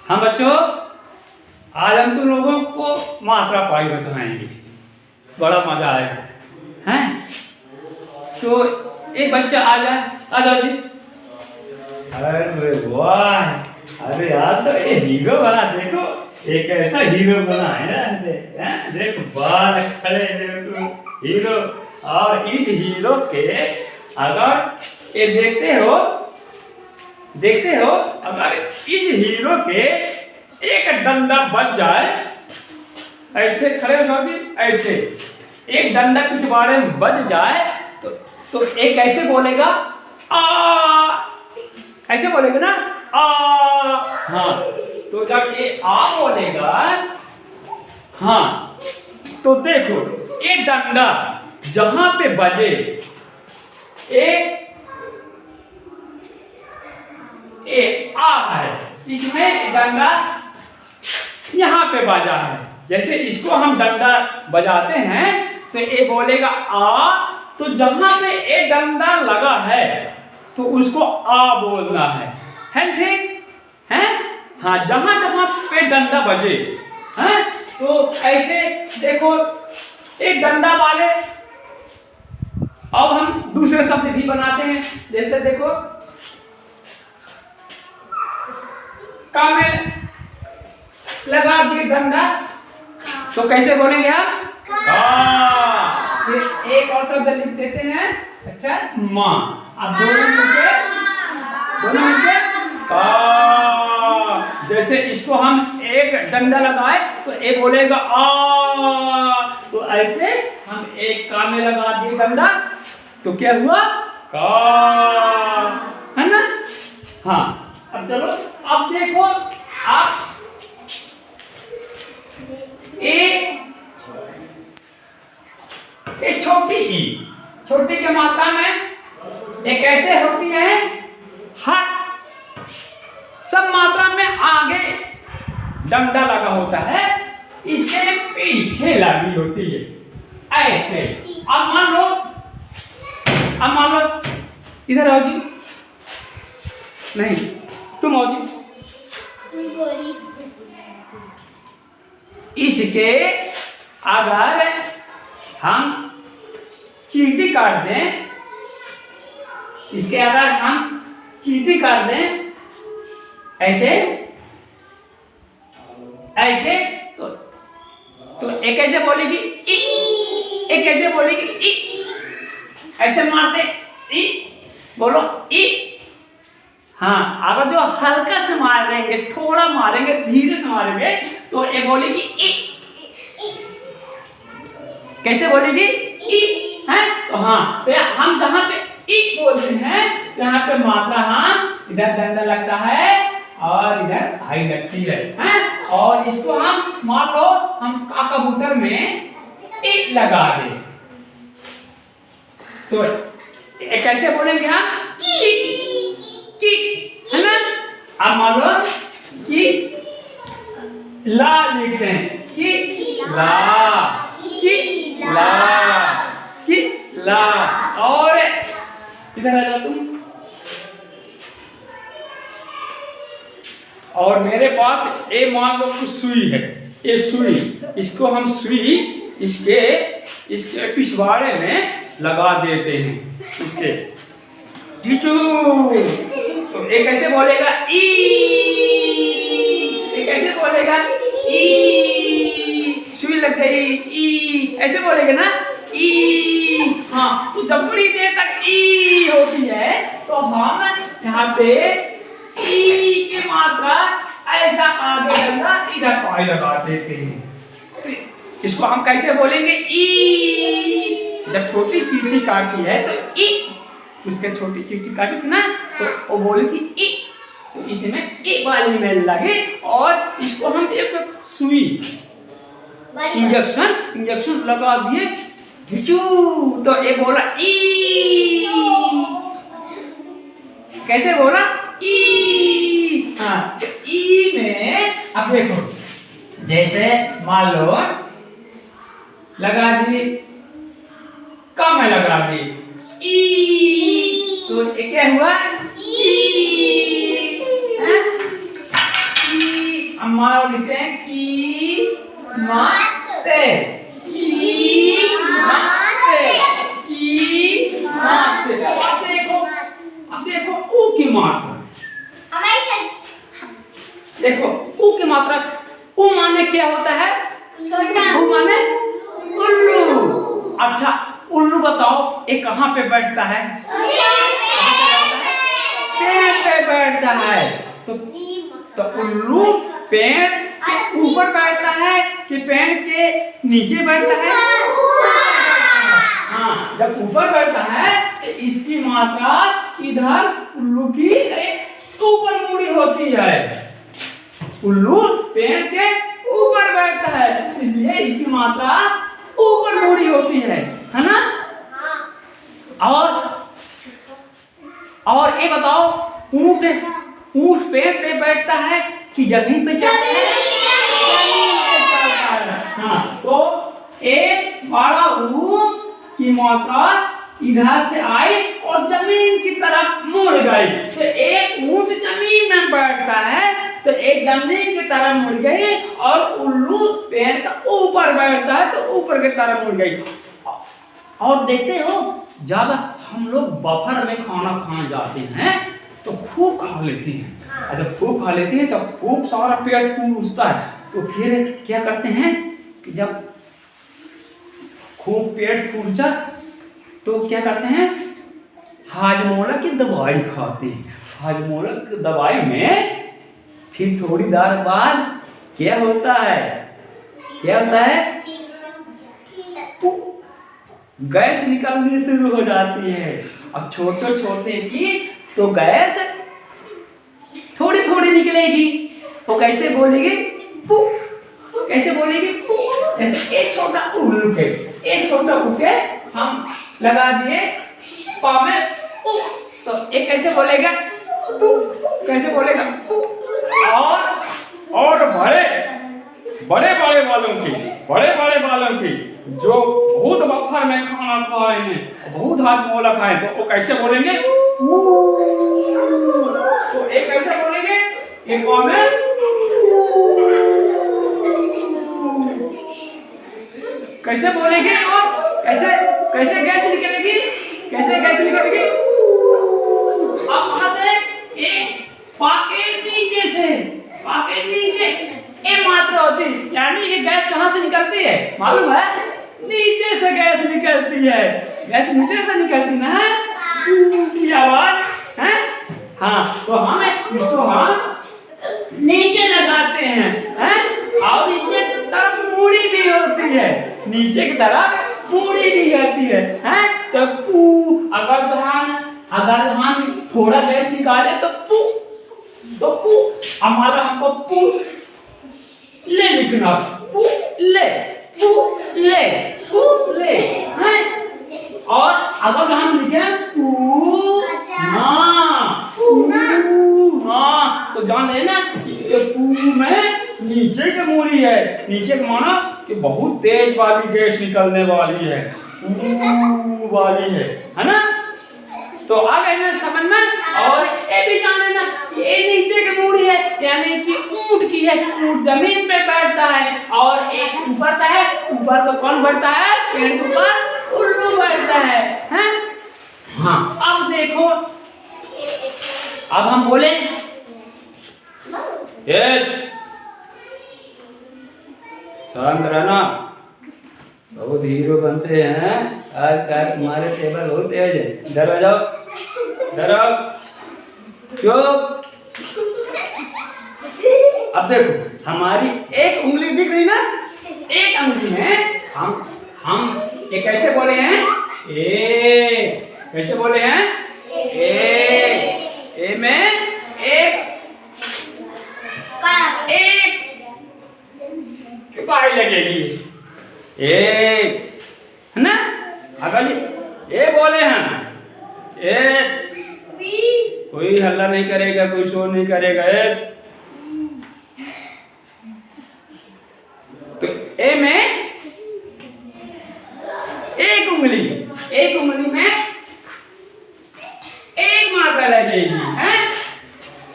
हाँ बच्चों, आज हम तुम लोगों को मात्रा पाई बताएंगे। बड़ा मजा आएगा हैं। तो एक बच्चा आ जाए, आ जाओ जी। अरे वाह, अरे यार तो ये हीरो बना, देखो एक ऐसा हीरो बना है ना, देखो बाल खड़े देखो हीरो। और इस हीरो के अगर ये देखते हो अगर इस हीरो के एक डंडा बच जाए, ऐसे खड़े हो जाओ जी, ऐसे एक डंडा कुछ बारे में बच जाए तो एक ऐसे बोलेगा आ, ऐसे बोलेगा ना आ। हाँ, तो जब ये आ बोलेगा, हाँ तो देखो ये डंडा जहां पे बजे, एक आ है, इसमें डंडा यहाँ पे बजा है। जैसे इसको हम डंडा बजाते हैं तो ये बोलेगा आ, तो जहां पे ये डंडा लगा है तो उसको आ बोलना है ठीक है। हाँ, जहां जहां पे डंडा बजे हैं, तो ऐसे देखो एक डंडा वाले। अब हम दूसरे शब्द भी बनाते हैं, जैसे देखो का में लगा दिए डंडा, तो कैसे बोलेंगे हम? का। फिर एक और शब्द लिख देते हैं, अच्छा माँ। अब दोनों मिलके का। जैसे इसको हम एक डंडा लगाए तो ये बोलेगा आ, तो ऐसे हम एक का में लगा दिए डंडा तो क्या हुआ? का, है ना। हाँ, अब चलो अब देखो आप एक छोटी ई, छोटी के मात्रा में एक ऐसे होती है, हर सब मात्रा में आगे डंडा लगा होता है, इसके पीछे लगी होती है ऐसे। अब मान लो इधर आओ जी, नहीं तुम आओ जी। इसके अगर हम चींटी काट दें, इसके अगर हम चींटी काट दें ऐसे ऐसे, तो एक ऐसे बोलेगी ई, एक ऐसे बोलेगी ई, ऐसे मारते ई, बोलो ई। हाँ, अगर जो हल्का से मारेंगे, थोड़ा मारेंगे, धीरे से मारेंगे तो ये बोलेगी ई। कैसे बोलेगी? ई है। तो हाँ, तो हम जहां पे ई बोलते हैं यहाँ पे मात्रा हम इधर डंडा लगता है और इधर आई लगती है, और इसको हम मान लो हम का कबूतर में ई लगा दे तो कैसे बोलेंगे हम? की, है ना। अब मान लो कि ला लिखते हैं, कि ला, कि ला, कि ला। और इधर आ जाओ तुम। और मेरे पास ये मान लो कुछ सुई है, ये सुई, इसको हम सुई इसके पिछवाड़े में लगा देते हैं, इसके टीचू। तो एक ऐसे बोलेगा ई, एक ऐसे बोलेगा ई, सुई लग गई ई, ऐसे बोलेगा ना ई। हाँ, तो जब बड़ी देर तक ई होती है तो हम यहाँ पे ई की मात्रा ऐसा आगे डंडा इधर पाई लगा देते हैं। तो इसको हम कैसे बोलेंगे? ई। जब छोटी चींटी काटती है तो ई, उसके छोटी चींटी काटी थी ना तो वो बोली थी ई, तो इसमें ई वाली में लगे और इसको हम एक सुई इंजेक्शन लगा दिए, तो ये बोला ई। कैसे बोला? ई। हाँ, तो ई में अब देखो, जैसे मान लो लगा दी, का में लगा दी ई, तो ये क्या हुआ? ई। अम्मा लिखते हैं की माते, की माते, की माते। अब देखो ऊ की मात्रा, देखो ऊ की मात्रा, ऊ माने क्या होता है? ऊ माने उल्लू। अच्छा उल्लू बताओ ये कहाँ पे बैठता है? पेड़ पे बैठता है। तो उल्लू पेड़ के ऊपर बैठता है कि पेड़ के नीचे बैठता है? हाँ, जब ऊपर बैठता है तो इसकी मात्रा इधर उल्लू की ऊपर मुड़ी होती है। उल्लू पेड़ के ऊपर बैठता है इसलिए इसकी मात्रा ऊपर मुड़ी होती है ना? और ये बताओ ऊंट पेड़ पे बैठता है कि जमीन पे चढ़ता है? हाँ, तो एक बड़ा ऊंट की मात्रा इधर से आई और जमीन की तरफ मुड़ गई। तो एक ऊंट जमीन में बैठता है तो एक जमीन की तरफ मुड़ गई और उल्लू पेड़ का ऊपर बैठता है तो ऊपर की तरफ मुड़ गई। और देखते हो जब हम लोग बफर में खाना खाने जाते हैं तो खूब खा लेते हैं। जब खूब खा लेते हैं तो खूब सारा पेट फूलता है। तो फिर क्या करते हैं कि जब खूब पेट फूल जाए तो क्या करते हैं? हाजमोला की दवाई खाते हैं। हाजमोला की दवाई में फिर थोड़ी देर बाद क्या होता है? क्या होता है? गैस निकलनी शुरू हो जाती है। अब छोटे छोटे की तो गैस थोड़ी थोड़ी निकलेगी। वो कैसे बोलेगी? पू। कैसे बोलेगी? पू। जैसे एक छोटा उल्लू है, एक छोटा उके हम लगा दिए पा में पू, तो एक कैसे बोलेगा? पू। कैसे बोलेगा? पू। और बड़े बड़े वालों की जो बहुत बफर में खाना खाए हैं, बहुत हाजमोला खाए, तो वो कैसे बोलेंगे? तो एक कैसे बोलेंगे? एक पा में कैसे बोलेंगे? और कैसे गैस निकलेगी? कैसे गैस निकलेगी? अब वहां से एक पाके नीचे ये मात्रा होती, यानी ये गैस कहाँ से निकलती है मालूम है? नीचे से गैस निकलती है। गैस नीचे से निकलती ना की आवाज है। हाँ, तो हमें इसको हम नीचे लगाते हैं और नीचे की तरफ मूड़ी भी होती है। नीचे की तरफ मूड़ी भी होती है तो पू। अगर धान थोड़ा गैस निकाले तो पू, हमारा हमको पू ले लिखना। पू ले हैं? और अगर हम लिखे पू ना तो जान लेना ये पू में नीचे की मूड़ी है। नीचे का माना कि बहुत तेज वाली गैस निकलने वाली है, वाली है ना? तो आ गए ना समझ में? और ये भी जान लेना कि ये नीचे की मूड़ी है, यानी कि ऊंट की है। ऊंट जमीन पे बैठता है और एक ऊपर का है। ऊपर तो कौन बैठता है? पेड़ के ऊपर उल्लू बैठता है हैं? हाँ, अब देखो, अब हम बोले शांत रहना, बहुत हीरो बनते हैं आज कल, तुम्हारे टेबल बहुत तेज है। इधर आ जाओ, इधर आओ, चुप। अब देखो हमारी एक उंगली दिख रही ना? एक उंगली में हम ये कैसे बोले हैं? ए। कैसे बोले हैं? ए में एक पाई लगेगी, एक है ना? अगर ये बोले हैं कोई हल्ला नहीं करेगा, कोई शोर नहीं करेगा। तो ए में एक उंगली में एक मात्रा लगेगी है।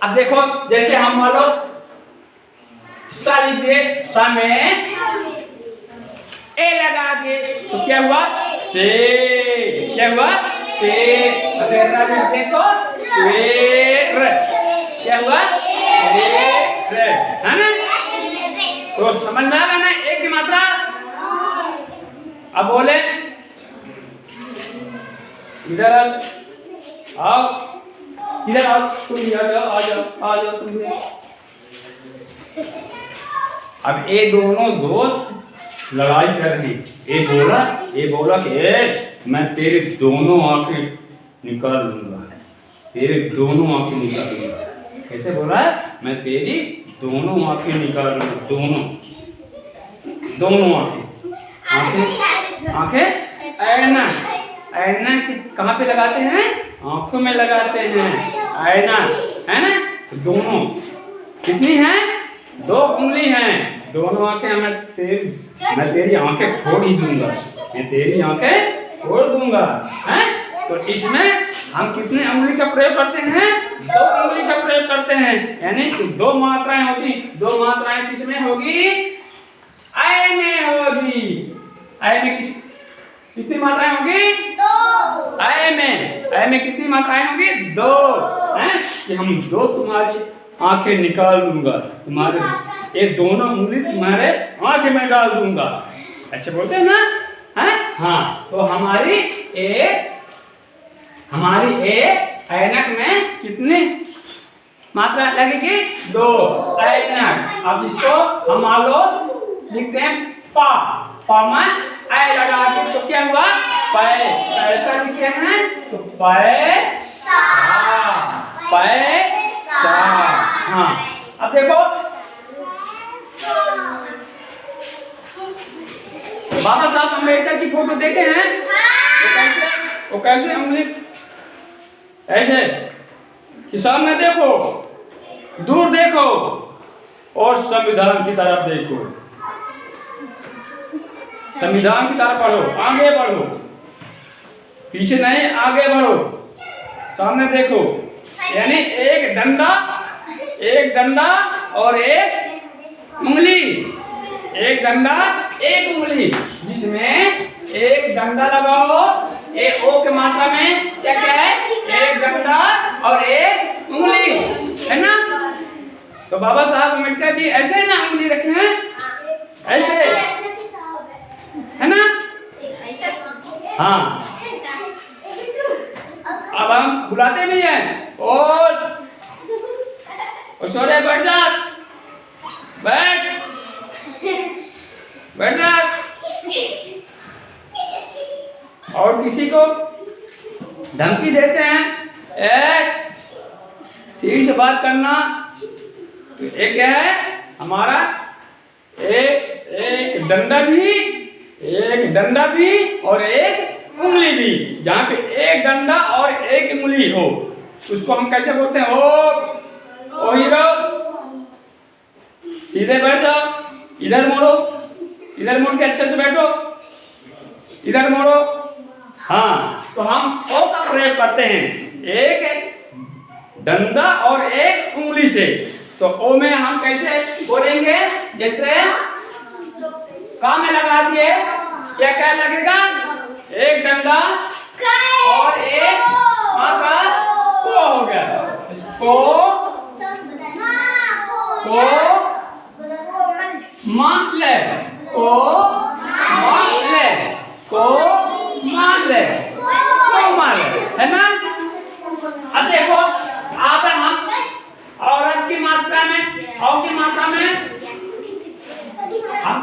अब देखो जैसे हम बोलो लिख दिए, स में ए लगा दिए, तो क्या हुआ? शेर। क्या हुआ? शेर। अगर लिख दे तो शेर। क्या हुआ? शेर, है ना? तो समझ में आ रहा ना एक की मात्रा? अब बोले इधर आओ, इधर आओ, तुम इधर आओ, आ जाओ, आ जाओ तुम। अब ये दोनों दोस्त लड़ाई कर रहे हैं। ये बोला कि मैं तेरे दोनों आंखें निकाल लूंगा, तेरे दोनों आंखें निकाल लूंगा। कैसे बोला है? मैं तेरी दोनों आंखें निकाल लूंगा, दोनों आंखें। ऐना, ऐना कहाँ पे लगाते हैं? आंखों में लगाते हैं, ऐना, है ना? तो दोनों कितनी हैं? 2 उंगली हैं, दोनों आंखें। मैं तेरी आंखें फोड़ ही दूंगा, मैं तेरी आंखें फोड़ दूंगा, हैं? तो इसमें हम कितने उंगली का प्रयोग करते हैं? 2 उंगली का प्रयोग करते हैं, यानी 2 मात्राएं होगी। 2 मात्राएं किसमें होगी? ऐ में होगी। ऐ में कितनी मात्राएं होगी? 2। ऐ में कितनी मात्राएं होगी? 2, हैं? कि हम 2 तुम्हारी आंखें निकाल दूंगा, तुम्हारे ये दोनों उंगली तुम्हारे आंखें में डाल दूंगा, ऐसे बोलते हैं ना, हैं? हाँ, तो हमारी ऐनक में कितनी मात्रा लगेगी? 2 ऐनक। अब इसको हम मान लो लिखते हैं पा में ऐ लगा के, तो क्या हुआ? पैसा लिखते हैं, तो पैसा। हाँ, अब देखो बाबा साहब अम्बेडकर की फोटो देखे हैं? वो कैसे उंगली ऐसे कि सामने देखो, दूर देखो और संविधान की तरफ देखो, संविधान की तरफ पढ़ो, आगे बढ़ो, पीछे नहीं आगे बढ़ो, सामने देखो। यानी एक डंडा और एक उंगली, एक डंडा एक उंगली, जिसमें एक डंडा लगाओ, एक ओ के मात्रा में क्या क्या है? एक डंडा और एक उंगली, है ना? तो बाबा साहब अम्बेडकर जी ऐसे ना उंगली रखे हैं, ऐसे, है ना? हाँ। अब हम बुलाते भी हैं, और छोरे बैठ जा, बैठ जा। और किसी को धमकी देते हैं, ठीक से बात करना। तो एक क्या है हमारा? एक डंडा भी और एक उंगली भी। जहाँ पे एक डंडा और एक उंगली हो उसको हम कैसे बोलते हैं? ओ हीरो, सीधे बैठ जाओ, इधर मोड़ो, इधर मोड़ के अच्छे से बैठो, इधर मोड़ो। हाँ, तो हम ओ का प्रयोग करते हैं, एक डंडा और एक उंगली से। तो ओ में हम कैसे बोलेंगे? जैसे का में लगा दिए, क्या क्या लगेगा? एक डंडा और एक मात्रा को हो गया। इसको मान ले, है ना? अब देखो, आप हम औरत की मात्रा में, औ की मात्रा में हम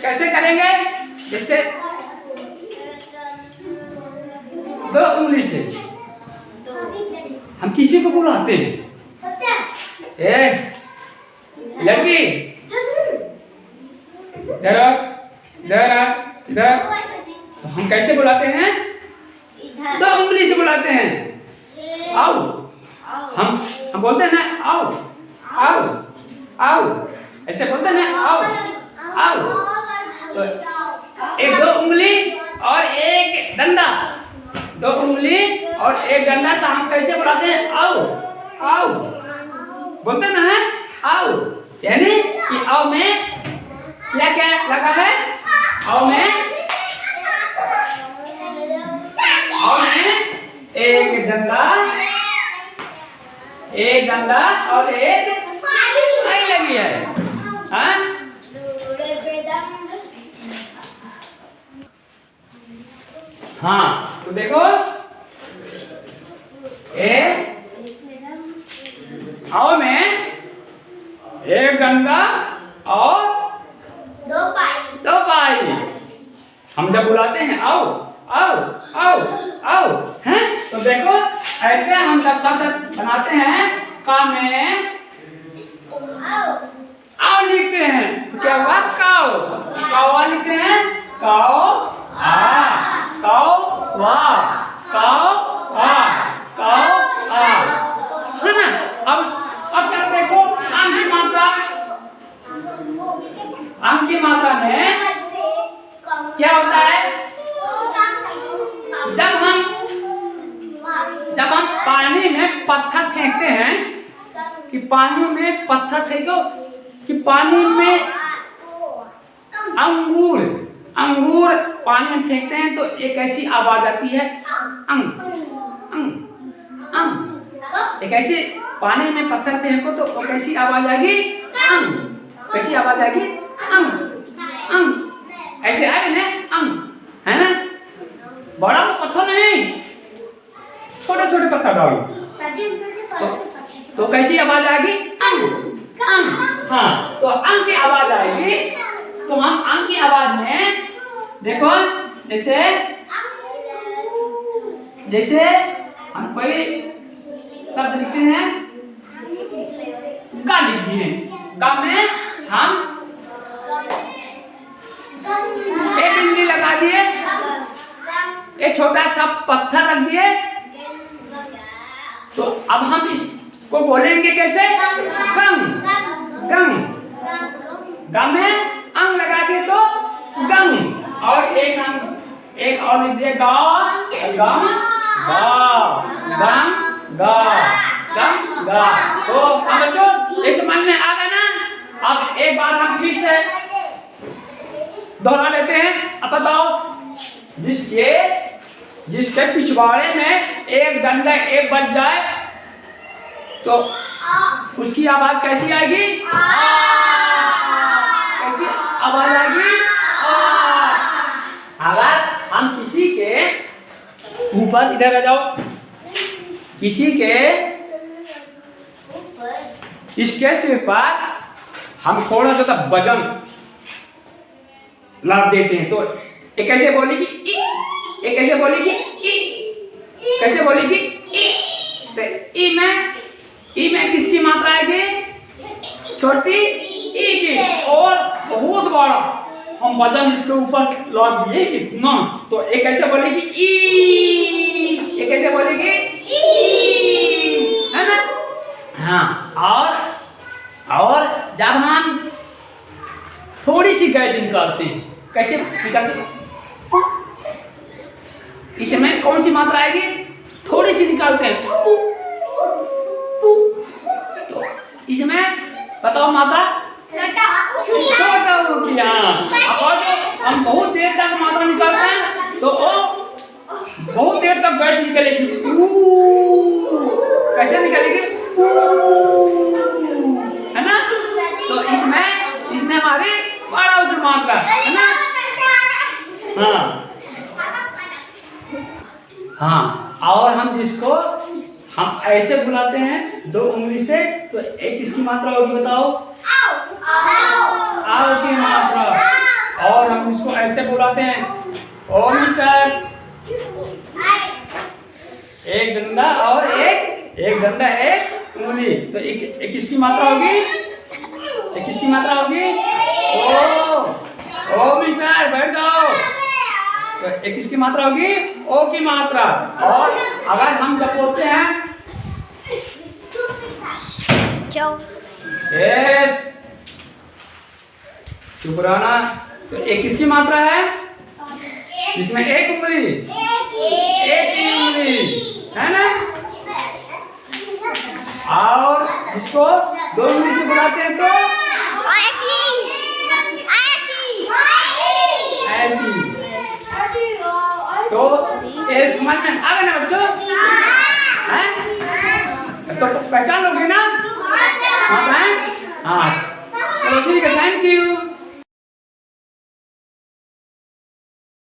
कैसे करेंगे? जैसे 2 उंगली से हम किसी को बुलाते हैं, लड़की इधर, तो हम कैसे बुलाते हैं? 2 उंगली से बुलाते हैं, आओ। हम बोलते हैं ना, आओ, ऐसे बोलते हैं ना, आओ। तो 2 उंगली और एक डंडा, 2 उंगली और एक डंडा से हम कैसे बुलाते हैं? आओ बोलते ना है, आओ। यानी हाँ तो देखो ए आओ में एक डंडा और दो पाई। हम जब बुलाते हैं आओ आओ आओ आओ हैं तो देखो ऐसे हम जब शब्द बनाते हैं का में आओ लिखते हैं तो क्या हुआ काओ कावा लिखते हैं काओ आ काओ वाह काओ आ काओ आ है ना। अब चलो देखो आम की मात्रा। आम की मात्रा में क्या होता है जब हम पानी में पत्थर फेंकते हैं कि पानी में पत्थर फेंको कि पानी में अंगूर पानी में फेंकते हैं तो एक ऐसी आवाज आती है अंग अंग अंग। एक ऐसी पानी में पत्थर फेंको तो वो कैसी आवाज आएगी अंग। कैसी आवाज आएगी अंग अंग। ऐसे आए ना अंग है ना। बड़ा तो पत्थर नहीं छोटे छोटे पत्थर डालो तो कैसी आवाज आएगी अंग अंग। हाँ तो अंग की आवाज आएगी तो हम अंग की आवाज में देखो जैसे हम कोई शब्द लिखते हैं गा लिख दिए गा में हम एक बिंदी लगा दिए एक छोटा सा पत्थर रख दिए तो अब हम इसको बोलेंगे कैसे गंग गंग। गम में अंग लगा दिए तो गंग और एक और लिख दिए गा गम गा गम गा गम गा। तो हम बच्चों इस समझ में आ गया ना। अब एक बार हम फिर से दोहरा लेते हैं। अब बताओ जिसके पिछवाड़े में एक डंडा एक बज जाए तो उसकी आवाज कैसी आएगी कैसी आवाज आएगी अगर हम किसी के ऊपर इधर आ जाओ किसी के इसके सिर पर हम थोड़ा सा वजन लाद देते हैं तो एक कैसे बोलेगी एक कैसे बोलेगी कैसे बोलेगी तो ई में किसकी मात्रा आएगी छोटी ई की और बहुत बड़ा हम वजन इसके ऊपर लाद दिए इतना तो एक कैसे बोलेगी ई एक कैसे बोलेगी है ना। हाँ और जब हम थोड़ी सी गैस निकालते हैं कैसे निकालते हैं इसमें कौन सी मात्रा आएगी थोड़ी सी निकालते हैं तो इसमें बताओ मात्रा छोटा होगी। और हम बहुत देर तक मात्रा निकालते हैं तो वो बहुत देर तक गैस निकलेगी कैसे निकलेगी है ना। तो इसमें हमारी बड़ा होगी मात्रा है ना। हाँ और हम जिसको हम ऐसे बुलाते हैं दो उंगली से तो एक किसकी मात्रा होगी बताओ आओ की मात्रा। और हम इसको ऐसे बुलाते हैं ओ मिस्टर एक डंडा और एक डंडा एक उंगली तो एक किसकी मात्रा होगी एक किसकी मात्रा होगी ओ मिस्टर बैठ जाओ तो एक किसकी मात्रा होगी ओ की मात्रा। और अगर हम जब बोलते हैं चुप रहना तो एक किसकी मात्रा है जिसमें एक उंगली है ना। और इसको दो उंगली से बुलाते हैं तो तो ये समझ में आ गया ना बच्चों हैं तो पहचान लोगे ना हाँ चलो ठीक है थैंक यू।